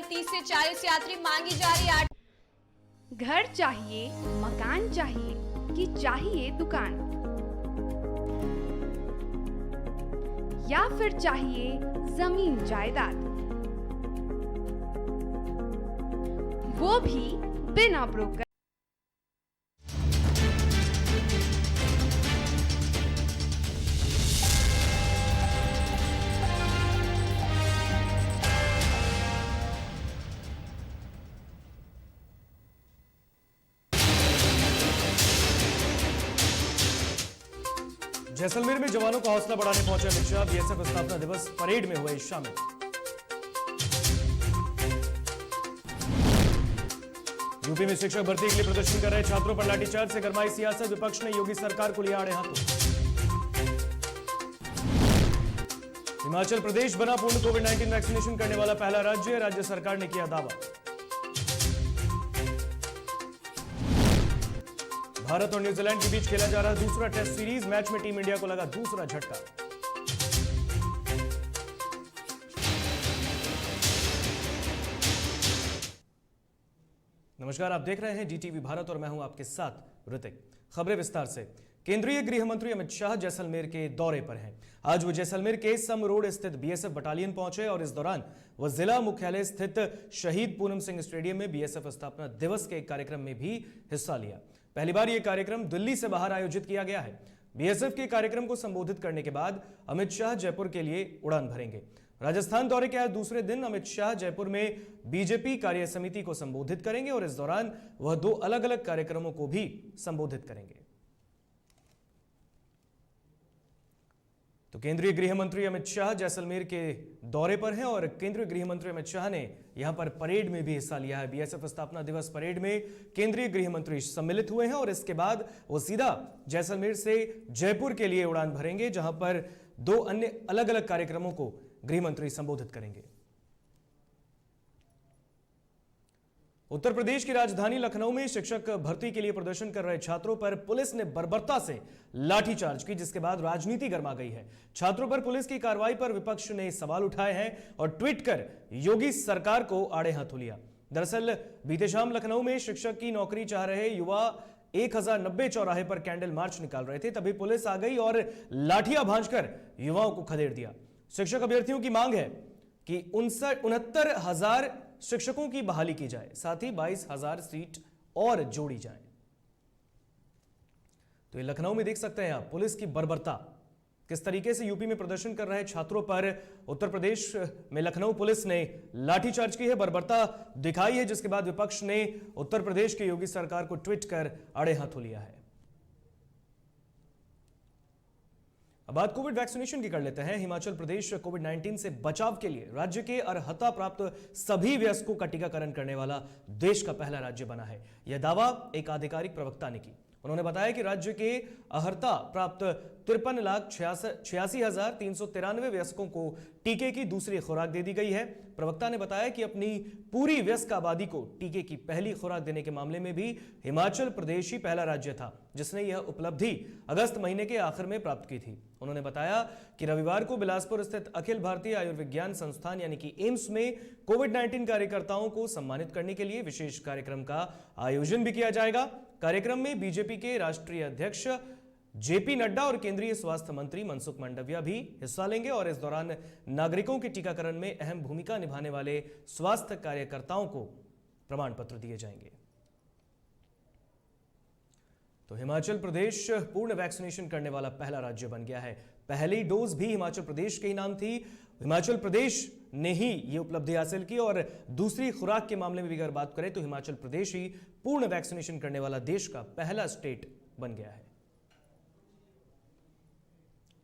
में 30 से 40 यात्री मांगी जा रही है। घर चाहिए, मकान चाहिए कि चाहिए दुकान, या फिर चाहिए जमीन जायदाद, वो भी बिना ब्रोकर। जैसलमेर में जवानों का हौसला बढ़ाने पहुंचे अमित शाह। बीएसएफ स्थापना दिवस परेड में हुए शामिल। यूपी में शिक्षक भर्ती के लिए प्रदर्शन कर रहे छात्रों पर लाठीचार्ज से गरमाई सियासत। विपक्ष ने योगी सरकार को लिया आड़े हाथों। हिमाचल प्रदेश बना पूर्ण कोविड-19 वैक्सीनेशन करने वाला पहला राज्य। राज्य सरकार ने किया दावा। भारत और न्यूजीलैंड के बीच खेला जा रहा दूसरा टेस्ट सीरीज। मैच में टीम इंडिया को लगा दूसरा झटका। नमस्कार, आप देख रहे हैं डीटीवी भारत और मैं हूं आपके साथ ऋतिक। खबरें विस्तार से। केंद्रीय गृह मंत्री अमित शाह जैसलमेर के दौरे पर हैं। आज वो जैसलमेर के सम रोड स्थित बीएसएफ बटालियन पहुंचे और इस दौरान वह जिला मुख्यालय स्थित शहीद पूनम सिंह स्टेडियम में बीएसएफ स्थापना दिवस के कार्यक्रम में भी हिस्सा लिया। पहली बार यह कार्यक्रम दिल्ली से बाहर आयोजित किया गया है। बीएसएफ के कार्यक्रम को संबोधित करने के बाद अमित शाह जयपुर के लिए उड़ान भरेंगे। राजस्थान दौरे के आज दूसरे दिन अमित शाह जयपुर में बीजेपी कार्य समिति को संबोधित करेंगे और इस दौरान वह दो अलग अलग कार्यक्रमों को भी संबोधित करेंगे। तो केंद्रीय गृह मंत्री अमित शाह जैसलमेर के दौरे पर हैं और केंद्रीय गृह मंत्री अमित शाह ने यहां पर परेड में भी हिस्सा लिया है। बीएसएफ स्थापना दिवस परेड में केंद्रीय गृह मंत्री सम्मिलित हुए हैं और इसके बाद वो सीधा जैसलमेर से जयपुर के लिए उड़ान भरेंगे, जहां पर दो अन्य अलग अलग कार्यक्रमों को गृह मंत्री संबोधित करेंगे। उत्तर प्रदेश की राजधानी लखनऊ में शिक्षक भर्ती के लिए प्रदर्शन कर रहे छात्रों पर पुलिस ने बर्बरता से लाठीचार्ज की, जिसके बाद राजनीति गर्मा गई है। छात्रों पर पुलिस की कार्रवाई पर विपक्ष ने सवाल उठाए हैं और ट्वीट कर योगी सरकार को आड़े हाथों लिया। दरअसल बीते शाम लखनऊ में शिक्षक की नौकरी चाह रहे युवा 1090 चौराहे पर कैंडल मार्च निकाल रहे थे, तभी पुलिस आ गई और लाठियां भांजकर युवाओं को खदेड़ दिया। शिक्षक अभ्यर्थियों की मांग है कि 69,000 शिक्षकों की बहाली की जाए, साथ ही 22,000 सीट और जोड़ी जाए। तो ये लखनऊ में देख सकते हैं आप पुलिस की बर्बरता, किस तरीके से यूपी में प्रदर्शन कर रहे छात्रों पर उत्तर प्रदेश में लखनऊ पुलिस ने लाठीचार्ज की है, बर्बरता दिखाई है, जिसके बाद विपक्ष ने उत्तर प्रदेश की योगी सरकार को ट्वीट कर आड़े हाथों लिया है। अब बात कोविड वैक्सीनेशन की कर लेते हैं। हिमाचल प्रदेश कोविड-19 से बचाव के लिए राज्य के अर्हता प्राप्त सभी वयस्कों का टीकाकरण करने वाला देश का पहला राज्य बना है। यह दावा एक आधिकारिक प्रवक्ता ने की। उन्होंने बताया कि राज्य के अर्हता प्राप्त 53,86,393 वयस्कों को टीके की दूसरी खुराक दे दी गई है। प्रवक्ता ने बताया कि अपनी पूरी वयस्क आबादी को टीके की पहली खुराक देने के मामले में भी हिमाचल प्रदेश ही पहला राज्य था जिसने यह उपलब्धि अगस्त महीने के आखिर में प्राप्त की थी। उन्होंने बताया कि रविवार को बिलासपुर स्थित अखिल भारतीय आयुर्विज्ञान संस्थान यानी कि एम्स में कोविड-19 कार्यकर्ताओं को सम्मानित करने के लिए विशेष कार्यक्रम का आयोजन भी किया जाएगा। कार्यक्रम में बीजेपी के राष्ट्रीय अध्यक्ष जेपी नड्डा और केंद्रीय स्वास्थ्य मंत्री मनसुख मांडविया भी हिस्सा लेंगे और इस दौरान नागरिकों के टीकाकरण में अहम भूमिका निभाने वाले स्वास्थ्य कार्यकर्ताओं को प्रमाण पत्र दिए जाएंगे। तो हिमाचल प्रदेश पूर्ण वैक्सीनेशन करने वाला पहला राज्य बन गया है। पहली डोज भी हिमाचल प्रदेश के ही नाम थी। हिमाचल प्रदेश ने ही ये उपलब्धि हासिल की और दूसरी खुराक के मामले में भी अगर बात करें तो हिमाचल प्रदेश ही पूर्ण वैक्सीनेशन करने वाला देश का पहला स्टेट बन गया है।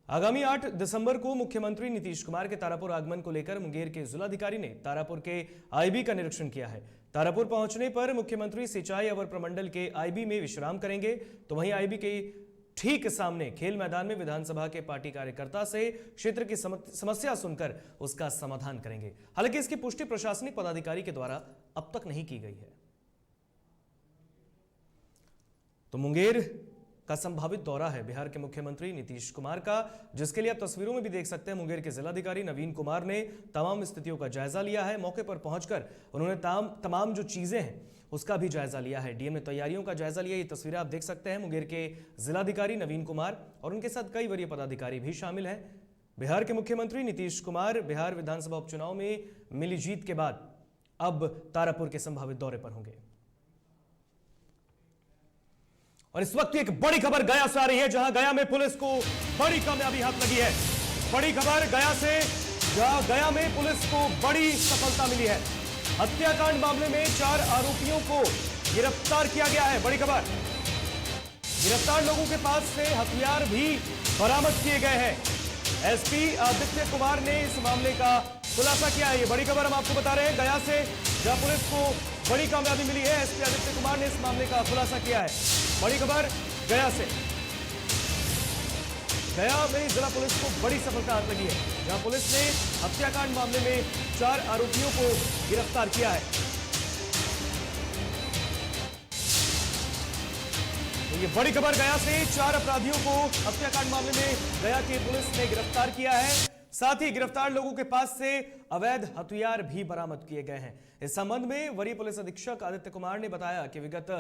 आगामी 8 दिसंबर को मुख्यमंत्री नीतीश कुमार के तारापुर आगमन को लेकर मुंगेर के जिलाधिकारी ने तारापुर के आईबी का निरीक्षण किया है। तारापुर पहुंचने पर मुख्यमंत्री सिंचाई अवर प्रमंडल के आईबी में विश्राम करेंगे, तो वहीं आईबी के ठीक सामने खेल मैदान में विधानसभा के पार्टी कार्यकर्ता से क्षेत्र की समस्या सुनकर उसका समाधान करेंगे। हालांकि इसकी पुष्टि प्रशासनिक पदाधिकारी के द्वारा अब तक नहीं की गई है। तो मुंगेर का संभावित दौरा है बिहार के मुख्यमंत्री नीतीश कुमार का, जिसके लिए आप तस्वीरों में भी देख सकते हैं। मुंगेर के जिलाधिकारी नवीन कुमार ने तमाम स्थितियों का जायजा लिया है। मौके पर पहुंचकर उन्होंने तमाम जो चीजें हैं उसका भी जायजा लिया है। डीएम ने तैयारियों का जायजा लिया। ये तस्वीरें आप देख सकते हैं। मुंगेर के जिलाधिकारी नवीन कुमार और उनके साथ कई वरीय पदाधिकारी भी शामिल हैं। बिहार के मुख्यमंत्री नीतीश कुमार बिहार विधानसभा उपचुनाव में मिली जीत के बाद अब तारापुर के संभावित दौरे पर होंगे। और इस वक्त एक बड़ी खबर गया से आ रही है, जहां गया में पुलिस को बड़ी कामयाबी हाथ लगी है। बड़ी खबर गया से, जहां गया में पुलिस को बड़ी सफलता मिली है। हत्याकांड मामले में 4 आरोपियों को गिरफ्तार किया गया है। बड़ी खबर, गिरफ्तार लोगों के पास से हथियार भी बरामद किए गए हैं। एसपी आदित्य कुमार ने इस मामले का खुलासा किया है। ये बड़ी खबर हम आपको बता रहे हैं गया से, जहां पुलिस को बड़ी कामयाबी मिली है। एसपी आदित्य कुमार ने इस मामले का खुलासा किया है। बड़ी खबर गया से, गया में जिला पुलिस को बड़ी सफलता हाथ लगी है, जहां पुलिस ने हत्याकांड मामले में 4 आरोपियों को गिरफ्तार किया है। तो ये बड़ी खबर गया से, 4 अपराधियों को हत्याकांड मामले में गया की पुलिस ने गिरफ्तार किया है। साथ ही गिरफ्तार लोगों के पास से अवैध हथियार भी बरामद किए गए हैं। इस संबंध में वरीय पुलिस अधीक्षक आदित्य कुमार ने बताया कि विगत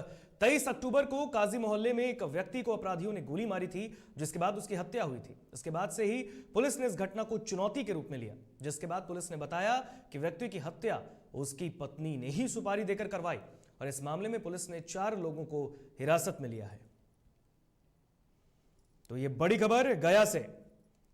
23 अक्टूबर को काजी मोहल्ले में एक व्यक्ति को अपराधियों ने गोली मारी थी, जिसके बाद उसकी हत्या हुई थी। इसके बाद से ही पुलिस ने इस घटना को चुनौती के रूप में लिया, जिसके बाद पुलिस ने बताया कि व्यक्ति की हत्या उसकी पत्नी ने ही सुपारी देकर करवाई और इस मामले में पुलिस ने 4 लोगों को हिरासत में लिया है। तो ये बड़ी खबर गया से,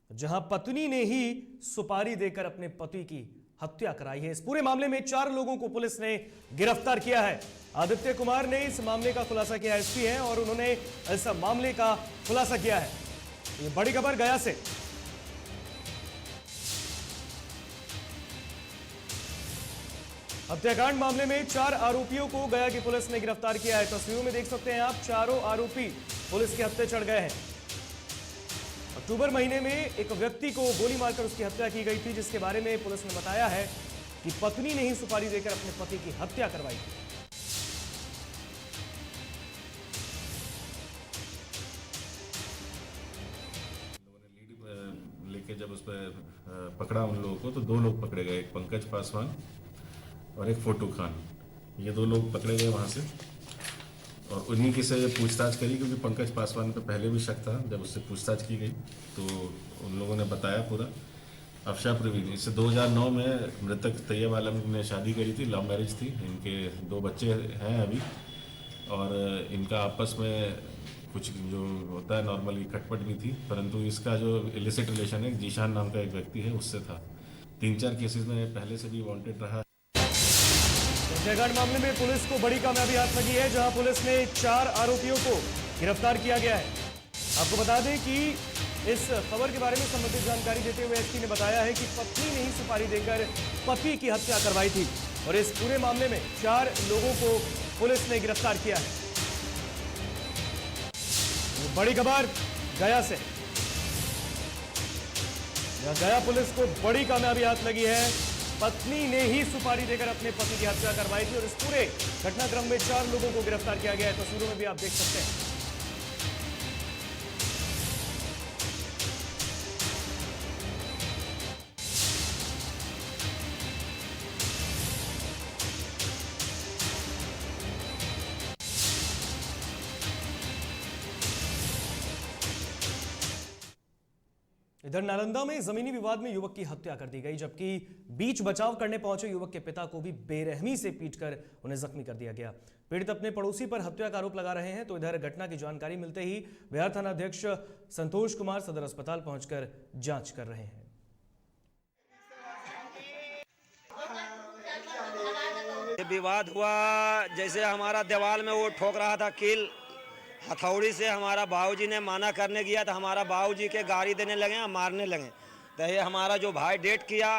जहां पत्नी ने ही सुपारी देकर अपने पति की हत्या कराई है। इस पूरे मामले में 4 लोगों को पुलिस ने गिरफ्तार किया है। आदित्य कुमार ने इस मामले का खुलासा किया, एसपी हैं और उन्होंने इस मामले का खुलासा किया है। ये बड़ी खबर गया से। हत्याकांड मामले में 4 आरोपियों को गया की पुलिस ने गिरफ्तार किया है। तस्वीरों में देख सकते हैं आप, चारों आरोपी पुलिस के हत्थे चढ़ गए हैं। अक्टूबर महीने में एक व्यक्ति को गोली मारकर उसकी हत्या की गई थी, जिसके बारे में पुलिस ने बताया है कि पत्नी ने ही सुपारी देकर अपने पति की हत्या करवाई थी। लेके जब उस पर पकड़ा उन लोगों को, तो 2 लोग पकड़े गए, एक पंकज पासवान और एक फोटो खान। ये 2 लोग पकड़े गए वहां से और उन्हीं की से पूछताछ करी, क्योंकि पंकज पासवान पे पहले भी शक था। जब उससे पूछताछ की गई तो उन लोगों ने बताया पूरा अफशा प्रवीण। इससे 2009 में मृतक तैयब आलम ने शादी करी थी, लव मैरिज थी। इनके 2 बच्चे हैं अभी और इनका आपस में कुछ जो होता है नॉर्मली खटपट भी थी, परंतु इसका जो इलिसिट रिलेशन है जीशान नाम का एक व्यक्ति है उससे था। 3-4 केसेस में पहले से भी वांटेड रहा। हत्याकांड मामले में पुलिस को बड़ी कामयाबी हाथ लगी है, जहां पुलिस ने 4 आरोपियों को गिरफ्तार किया गया है। आपको बता दें कि इस खबर के बारे में संबंधित जानकारी देते हुए एसपी ने बताया है कि पत्नी ने ही सुपारी देकर पति की हत्या करवाई थी और इस पूरे मामले में 4 लोगों को पुलिस ने गिरफ्तार किया है। ये बड़ी खबर गया से, गया पुलिस को बड़ी कामयाबी हाथ लगी है। पत्नी ने ही सुपारी देकर अपने पति की हत्या करवाई थी और इस पूरे घटनाक्रम में 4 लोगों को गिरफ्तार किया गया है। तस्वीरों में भी आप देख सकते हैं। इधर नालंदा में जमीनी विवाद में युवक की हत्या कर दी गई, जबकि बीच बचाव करने पहुंचे युवक के पिता को भी बेरहमी से पीटकर उन्हें जख्मी कर दिया गया। पीड़ित अपने पड़ोसी पर हत्या का आरोप लगा रहे हैं, तो इधर घटना की जानकारी मिलते ही बिहार थाना अध्यक्ष संतोष कुमार सदर अस्पताल पहुंचकर जांच कर रहे हैं। विवाद हुआ, जैसे हमारा दीवार में वो ठोक रहा था कील, हथौड़ी से हमारा बाबूजी ने माना करने गया तो हमारा बाबूजी के गाड़ी देने लगे और मारने लगे। तो ये हमारा जो भाई डेट किया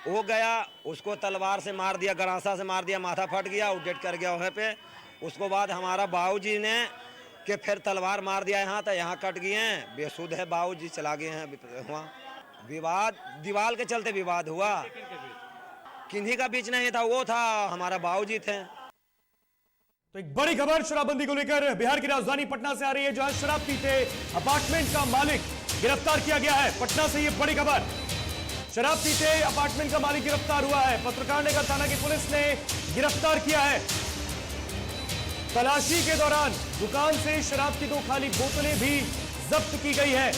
वो गया, उसको तलवार से मार दिया, गरासा से मार दिया, माथा फट गया, वो डेट कर गया वहाँ पे। उसको बाद हमारा बाबूजी ने कि फिर तलवार मार दिया यहाँ, तो यहाँ कट गए हैं, बेसुध है बाबूजी, चला गए हैं वहाँ। विवाद दीवार के चलते विवाद हुआ, किन्हीं का बीच नहीं था, वो था हमारा बाबूजी थे। तो एक बड़ी खबर शराबबंदी को लेकर बिहार की राजधानी पटना से आ रही है, जहां शराब पीते अपार्टमेंट का मालिक गिरफ्तार किया गया है। पटना से यह बड़ी खबर, शराब पीते अपार्टमेंट का मालिक गिरफ्तार हुआ है। पत्रकार नगर थाना की पुलिस ने गिरफ्तार किया है। तलाशी के दौरान दुकान से शराब की 2 खाली बोतलें भी जब्त की गई है।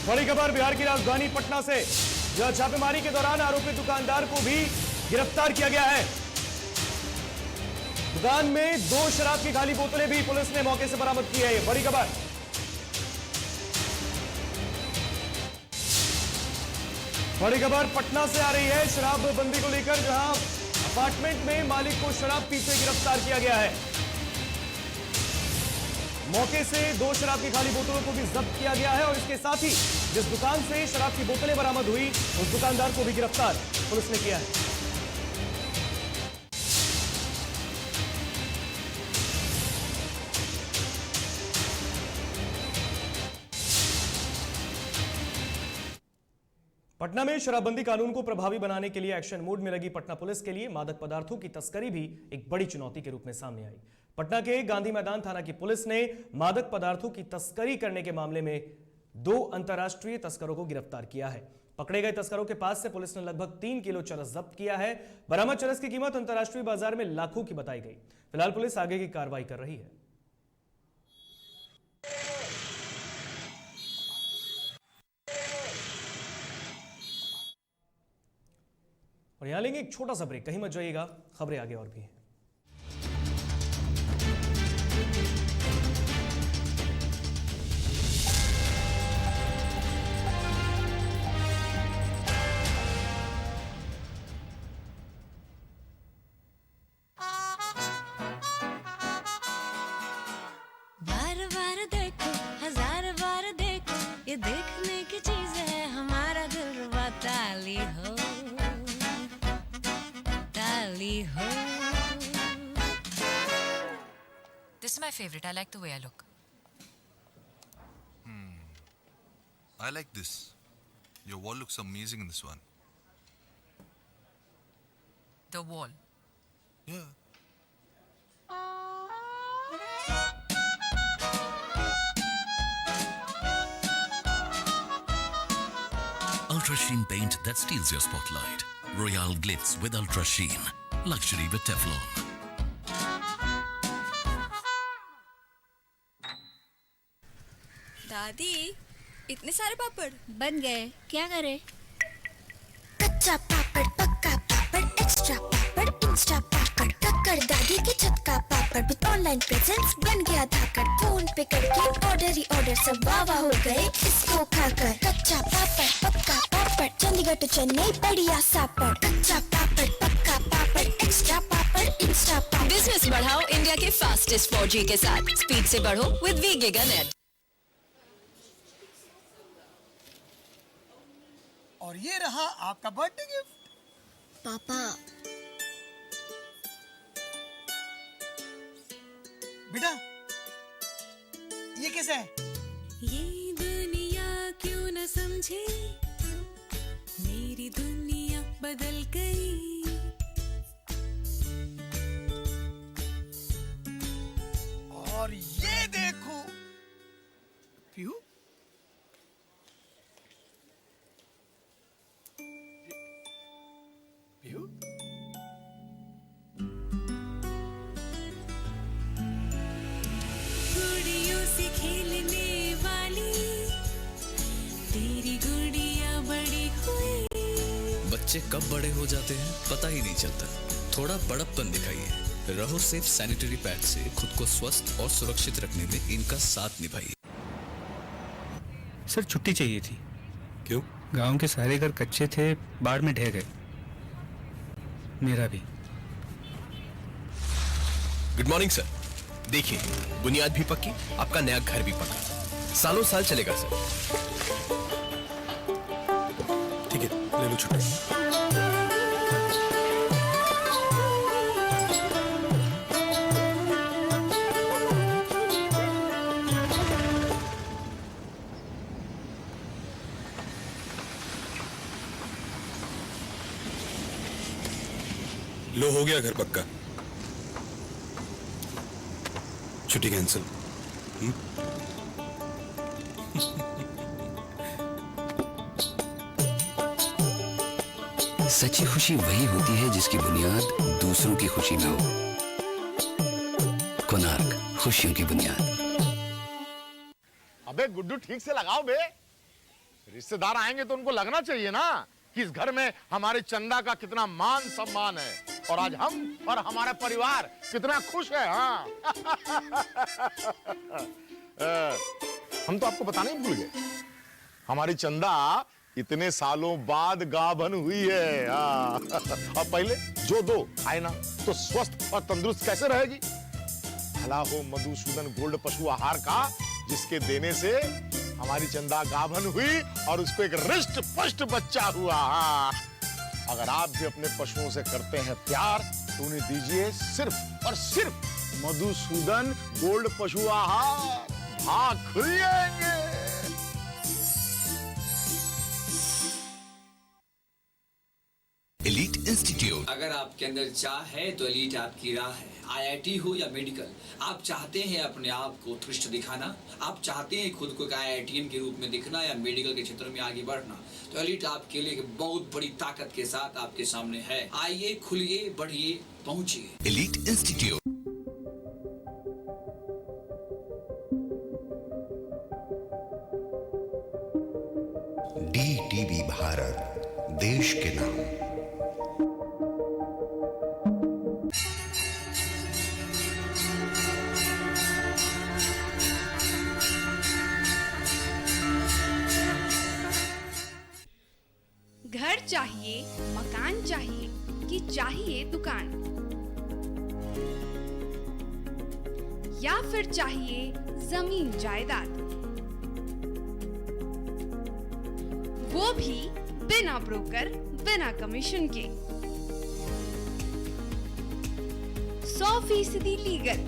बड़ी खबर बिहार की राजधानी पटना से, जहां छापेमारी के दौरान आरोपी दुकानदार को भी गिरफ्तार किया गया है। दुकान में 2 शराब की खाली बोतलें भी पुलिस ने मौके से बरामद की है। बड़ी खबर, बड़ी खबर पटना से आ रही है शराबबंदी को लेकर, जहां अपार्टमेंट में मालिक को शराब पीते गिरफ्तार किया गया है। मौके से 2 शराब की खाली बोतलों को भी जब्त किया गया है और इसके साथ ही जिस दुकान से शराब की बोतलें बरामद हुई उस दुकानदार को भी गिरफ्तार पुलिस ने किया है। पटना में शराबबंदी कानून को प्रभावी बनाने के लिए एक्शन मोड में लगी पटना पुलिस के लिए मादक पदार्थों की तस्करी भी एक बड़ी चुनौती के रूप में सामने आई। पटना के गांधी मैदान थाना की पुलिस ने मादक पदार्थों की तस्करी करने के मामले में 2 अंतर्राष्ट्रीय तस्करों को गिरफ्तार किया है। पकड़े गए तस्करों के पास से पुलिस ने लगभग 3 किलो चरस जब्त किया है। बरामद चरस की कीमत अंतर्राष्ट्रीय बाजार में लाखों की बताई गई। फिलहाल पुलिस आगे की कार्रवाई कर रही है। और यहां लेंगे एक छोटा सा ब्रेक, कहीं मत जाइएगा, खबरें आगे और भी हैं। बार बार देखो, हजार बार देखो, ये देखने की चीज है, हमारा दिलरुबा ताली हो, ताली हो। This is my favorite. I like the way I look. I like this. Your wall looks amazing in this one. The wall. Yeah. Ultra Sheen paint that steals your spotlight. Royale glitz with Ultra Sheen. Luxury with Teflon. दादी, इतने सारे पापड़ बन गए, क्या करे? कच्चा पापड़, पक्का पापड़, extra पापड़, Insta पापड़, कक्कर दादी के छत का पापड़, विद ऑनलाइन प्रेजेंस बन गया धाकड़, फोन पे करके ऑर्डर ही ऑर्डर, सब वाह हो गए इसको खाकर। कच्चा पापड़, पक्का पापड़, चंडीगढ़ टू चेन्नई बढ़िया सापड़, कच्चा पापड़, पक्का पापड़, एक्स्ट्रा पापड़, इंस्टा पापड़। बिजनेस बढ़ाओ इंडिया के फास्टेस्ट 4G के साथ। स्पीड से बढ़ो विद वी गिगा नेट। और ये रहा आपका बर्थडे गिफ्ट। पापा, बेटा ये कैसा है? ये दुनिया क्यों न समझे, मेरी दुनिया बदल गई। और ये देखो पीहू, पीहू गुड़ियों से खेलने वाली तेरी गुड़िया बड़ी हुई। बच्चे कब बड़े हो जाते हैं पता ही नहीं चलता। थोड़ा बड़प्पन दिखाइए। रहो सेफ सैनिटरी पैड से खुद को स्वस्थ और सुरक्षित रखने में इनका साथ निभाइए। सर छुट्टी चाहिए थी। क्यों? गांव के सारे घर कच्चे थे, बाढ़ में ढह गए। मेरा भी। Good morning sir. देखिए, बुनियाद भी पक्की, आपका नया घर भी पक्का, सालों साल चलेगा सर। ठीक है, ले लो छुट्टी। लो, हो गया घर पक्का। छुट्टी कैंसिल। सच्ची खुशी वही होती है जिसकी बुनियाद दूसरों की खुशी में हो। कोणार्क, खुशियों की बुनियाद। अबे गुड्डू ठीक से लगाओ बे, रिश्तेदार आएंगे तो उनको लगना चाहिए ना कि इस घर में हमारे चंदा का कितना मान सम्मान है और आज हम और हमारा परिवार कितना खुश है। हाँ हम तो आपको बताने ही भूल गए, हमारी चंदा इतने सालों बाद गाभन हुई है। और पहले जो दो खाए ना तो स्वस्थ और तंदुरुस्त कैसे रहेगी। भला हो मधुसूदन गोल्ड पशु आहार का, जिसके देने से हमारी चंदा गाभन हुई और उसको एक रिष्ट पुष्ट बच्चा हुआ। अगर आप भी अपने पशुओं से करते हैं प्यार तो उन्हें दीजिए सिर्फ और सिर्फ मधुसूदन गोल्ड पशु आहार, भाग खुल जाएंगे। Elite institute. अगर आपके अंदर चाह है तो एलीट आपकी राह है। IIT हो या मेडिकल, आप चाहते हैं अपने आप को उत्कृष्ट दिखाना, आप चाहते हैं खुद को एक IITian के रूप में दिखना या मेडिकल के क्षेत्र में आगे बढ़ना, तो एलीट आपके लिए एक बहुत बड़ी ताकत के साथ आपके सामने है। आइए, खुलिए, बढ़िए, पहुंचिए। Elite institute. DTV भारत, देश के नाम। घर चाहिए, मकान चाहिए कि चाहिए दुकान, या फिर चाहिए जमीन जायदाद, वो भी बिना ब्रोकर, बिना कमीशन के, 100% लीगल।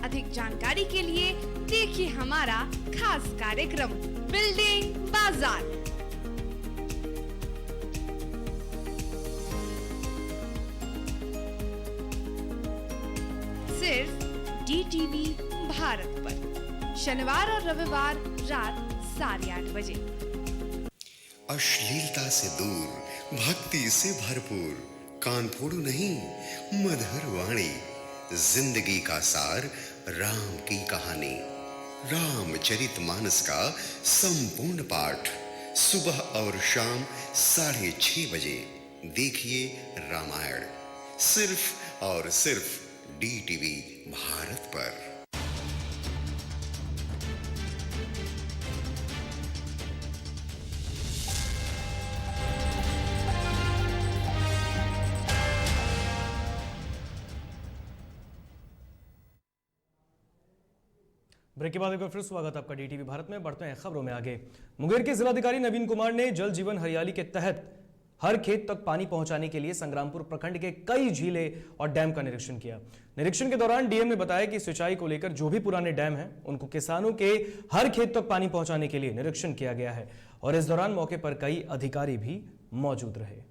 अधिक जानकारी के लिए देखिए हमारा खास कार्यक्रम बिल्डिंग बाजार। सिर्फ DTV भारत पर शनिवार और रविवार रात 8:30 बजे। अश्लीलता से दूर, भक्ति से भरपूर, कान फोड़ो नहीं, मधुर वाणी, जिंदगी का सार, राम की कहानी, रामचरितमानस का संपूर्ण पाठ, सुबह और शाम 6:30 बजे देखिए रामायण, सिर्फ और सिर्फ DTV भारत पर। ब्रेक के बाद एक बार फिर स्वागत आपका DTV भारत में। बढ़ते हैं खबरों में आगे। मुंगेर के जिलाधिकारी नवीन कुमार ने जल जीवन हरियाली के तहत हर खेत तक पानी पहुंचाने के लिए संग्रामपुर प्रखंड के कई झीलें और डैम का निरीक्षण किया। निरीक्षण के दौरान डीएम ने बताया कि सिंचाई को लेकर जो भी पुराने डैम हैं उनको किसानों के हर खेत तक पानी पहुंचाने के लिए निरीक्षण किया गया है और इस दौरान मौके पर कई अधिकारी भी मौजूद रहे।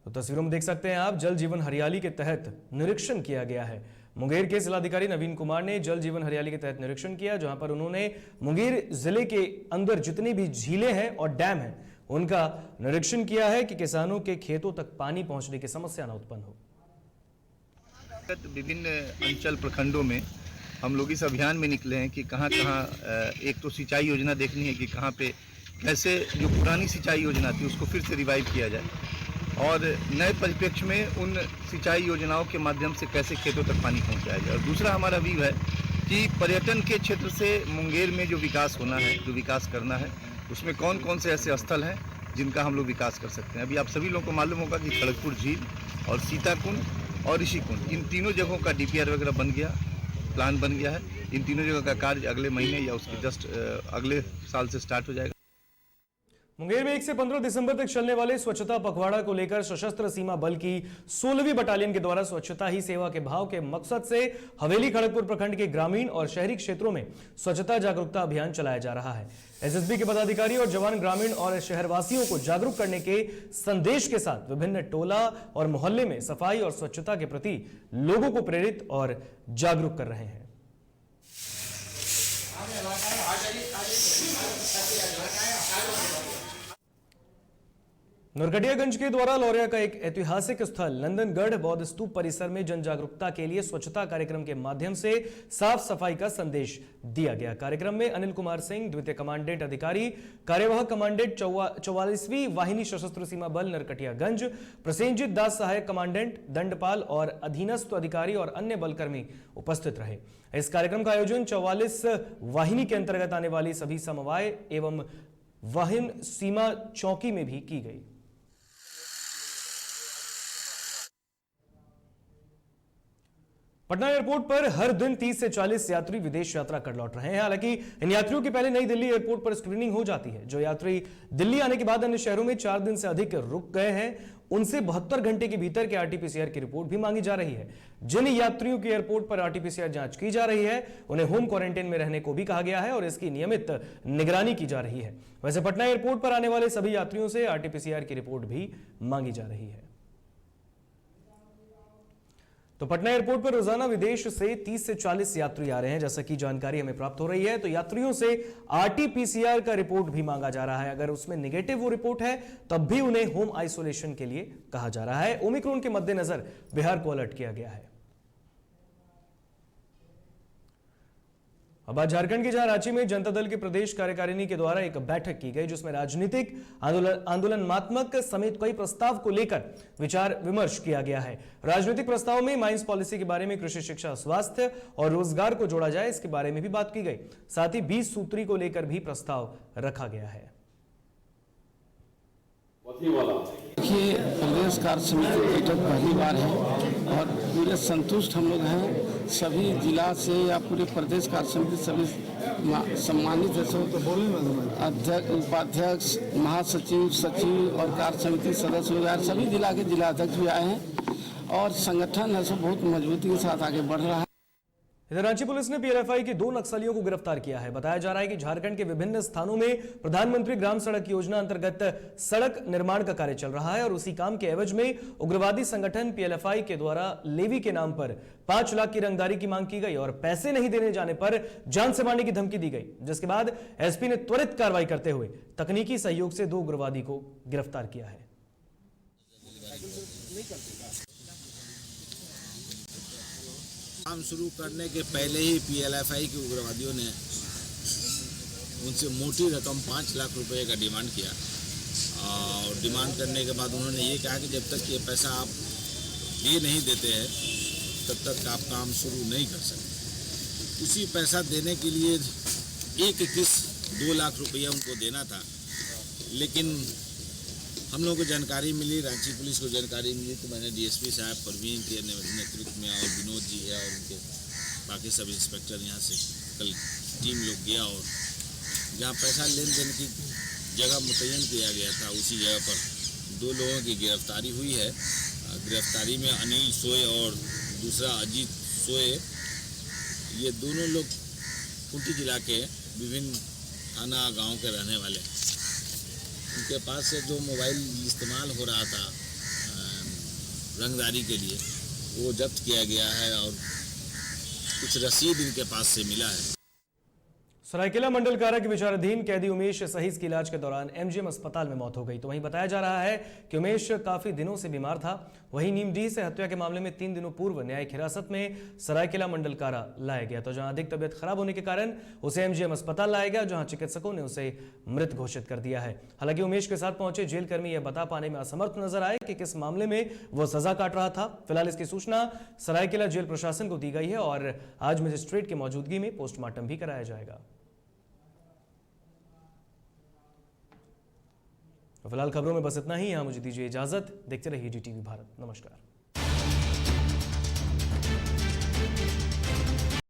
तो तस्वीरों में देख सकते हैं आप, जल जीवन हरियाली के तहत निरीक्षण किया गया है। मुंगेर के जिलाधिकारी नवीन कुमार ने जल जीवन हरियाली के तहत निरीक्षण किया, जहां पर उन्होंने मुंगेर जिले के अंदर जितनी भी झीलें हैं और डैम हैं उनका निरीक्षण किया है कि किसानों के खेतों तक पानी पहुंचने की समस्या न उत्पन्न हो। विभिन्न अंचल प्रखंडों में हम लोग इस अभियान में निकले हैं कि कहां एक तो सिंचाई योजना देखनी है कि कहां पे कैसे जो पुरानी सिंचाई योजना थी उसको फिर से रिवाइव किया जाए और नए परिप्रेक्ष्य में उन सिंचाई योजनाओं के माध्यम से कैसे खेतों तक पानी पहुंचाया जाए। और दूसरा हमारा व्यू है कि पर्यटन के क्षेत्र से मुंगेर में जो विकास होना है, जो विकास करना है, उसमें कौन कौन से ऐसे स्थल हैं जिनका हम लोग विकास कर सकते हैं। अभी आप सभी लोगों को मालूम होगा कि खड़गपुर झील और सीताकुंड और ऋषिकुंड, इन तीनों जगहों का DPR वगैरह बन गया, प्लान बन गया है। इन तीनों जगह का कार्य अगले महीने या उसके जस्ट अगले साल से स्टार्ट हो जाएगा। मुंगेर में 1 से 15 दिसंबर तक चलने वाले स्वच्छता पखवाड़ा को लेकर सशस्त्र सीमा बल की 16वीं बटालियन के द्वारा स्वच्छता ही सेवा के भाव के मकसद से हवेली खड़गपुर प्रखंड के ग्रामीण और शहरी क्षेत्रों में स्वच्छता जागरूकता अभियान चलाया जा रहा है। एसएसबी के पदाधिकारी और जवान ग्रामीण और शहरवासियों को जागरूक करने के संदेश के साथ विभिन्न टोला और मोहल्ले में सफाई और स्वच्छता के प्रति लोगों को प्रेरित और जागरूक कर रहे हैं। नरकटियागंज के द्वारा लौरिया का एक ऐतिहासिक स्थल नंदनगढ़ बौद्ध स्तूप परिसर में जन जागरूकता के लिए स्वच्छता कार्यक्रम के माध्यम से साफ सफाई का संदेश दिया गया। कार्यक्रम में अनिल कुमार सिंह, द्वितीय कमांडेंट अधिकारी, कार्यवाहक कमांडेंट 44वीं वाहिनी सशस्त्र सीमा बल नरकटियागंज, प्रसेनजीत दास सहायक कमांडेंट, दंडपाल और अधीनस्थ अधिकारी और अन्य बलकर्मी उपस्थित रहे। इस कार्यक्रम का आयोजन 44 वाहिनी के अंतर्गत आने वाली सभी समवाय एवं वाहिन सीमा चौकी में भी की गई। पटना एयरपोर्ट पर हर दिन 30 से 40 यात्री विदेश यात्रा कर लौट रहे हैं। हालांकि इन यात्रियों की पहले नई दिल्ली एयरपोर्ट पर स्क्रीनिंग हो जाती है। जो यात्री दिल्ली आने के बाद अन्य शहरों में 4 दिन से अधिक रुक गए हैं, उनसे 72 घंटे के भीतर के आरटीपीसीआर की रिपोर्ट भी मांगी जा रही है। जिन यात्रियों की एयरपोर्ट पर आरटीपीसीआर जांच की जा रही है, उन्हें होम क्वारंटाइन में रहने को भी कहा गया है और इसकी नियमित निगरानी की जा रही है। वैसे पटना एयरपोर्ट पर आने वाले सभी यात्रियों से आरटीपीसीआर की रिपोर्ट भी मांगी जा रही है। तो पटना एयरपोर्ट पर रोजाना विदेश से 30 से 40 यात्री आ रहे हैं, जैसा कि जानकारी हमें प्राप्त हो रही है। तो यात्रियों से आरटीपीसीआर का रिपोर्ट भी मांगा जा रहा है। अगर उसमें नेगेटिव वो रिपोर्ट है तब भी उन्हें होम आइसोलेशन के लिए कहा जा रहा है। ओमिक्रॉन के मद्देनजर बिहार को अलर्ट किया गया है। अब आज झारखंड के जहां रांची में जनता दल के प्रदेश कार्यकारिणी के द्वारा एक बैठक की गई, जिसमें राजनीतिक आंदोलनात्मक समेत कई प्रस्ताव को लेकर विचार विमर्श किया गया है। राजनीतिक प्रस्ताव में माइंस पॉलिसी के बारे में कृषि, शिक्षा, स्वास्थ्य और रोजगार को जोड़ा जाए, इसके बारे में भी बात की गई। साथ ही 20 सूत्री को लेकर भी प्रस्ताव रखा गया है। देखिए, प्रदेश कार्य समिति की बैठक पहली बार है और पूरे संतुष्ट हम लोग हैं। सभी जिला से या पूरे प्रदेश कार्य समिति सभी सम्मानित है। अध्यक्ष, उपाध्यक्ष, महासचिव, सचिव और कार्य समिति सदस्य वगैरह सभी जिला के जिलाध्यक्ष भी आए हैं और संगठन है सो बहुत मजबूती के साथ आगे बढ़ रहा है। इधर रांची पुलिस ने पीएलएफआई के 2 नक्सलियों को गिरफ्तार किया है। बताया जा रहा है कि झारखंड के विभिन्न स्थानों में प्रधानमंत्री ग्राम सड़क योजना अंतर्गत सड़क निर्माण का कार्य चल रहा है और उसी काम के एवज में उग्रवादी संगठन पीएलएफआई के द्वारा लेवी के नाम पर 5 लाख की रंगदारी की मांग की गई और पैसे नहीं देने जाने पर जान से मारने की धमकी दी गई, जिसके बाद एसपी ने त्वरित कार्रवाई करते हुए तकनीकी सहयोग से 2 उग्रवादी को गिरफ्तार किया है। काम शुरू करने के पहले ही पीएलएफआई के उग्रवादियों ने उनसे मोटी रकम 5 लाख रुपए का डिमांड किया और डिमांड करने के बाद उन्होंने ये कहा कि जब तक ये पैसा आप दे नहीं देते हैं तब तक आप काम शुरू नहीं कर सकते। उसी पैसा देने के लिए एक किस्त 2 लाख रुपया उनको देना था, लेकिन हम लोगों को जानकारी मिली, रांची पुलिस को जानकारी मिली, तो मैंने डीएसपी साहब परवीन के नेतृत्व में और विनोद जी है और उनके बाकी सब इंस्पेक्टर यहाँ से कल टीम लोग गया और जहाँ पैसा लेन देन की जगह मुतय्यन किया गया था उसी जगह पर 2 लोगों की गिरफ्तारी हुई है। गिरफ्तारी में अनिल सोए और दूसरा अजीत सोए, ये दोनों लोग खूंटी जिला के विभिन्न थाना गाँव के रहने वाले हैं। उनके पास से जो मोबाइल इस्तेमाल हो रहा था रंगदारी के लिए वो जब्त किया गया है और कुछ रसीद इनके पास से मिला है। सरायकेला मंडल कारा के विचाराधीन कैदी उमेश सहीस की इलाज के दौरान एमजीएम अस्पताल में मौत हो गई। तो वहीं बताया जा रहा है कि उमेश काफी दिनों से बीमार था। वहीं नीमडीह से हत्या के मामले में 3 दिनों पूर्व न्यायिक हिरासत में सरायकेला मंडल कारा लाया गया, तो जहां अधिक तबियत खराब होने के कारण उसे एमजीएम अस्पताल लाया गया, जहां चिकित्सकों ने उसे मृत घोषित कर दिया है। हालांकि उमेश के साथ पहुंचे जेल कर्मी यह बता पाने में असमर्थ नजर आए कि किस मामले में वो सजा काट रहा था। फिलहाल इसकी सूचना सरायकेला जेल प्रशासन को दी गई है और आज मजिस्ट्रेट की मौजूदगी में पोस्टमार्टम भी कराया जाएगा। फिलहाल खबरों में बस इतना ही। यहां मुझे दीजिए इजाजत। देखते रहिए डीटीवी भारत। नमस्कार।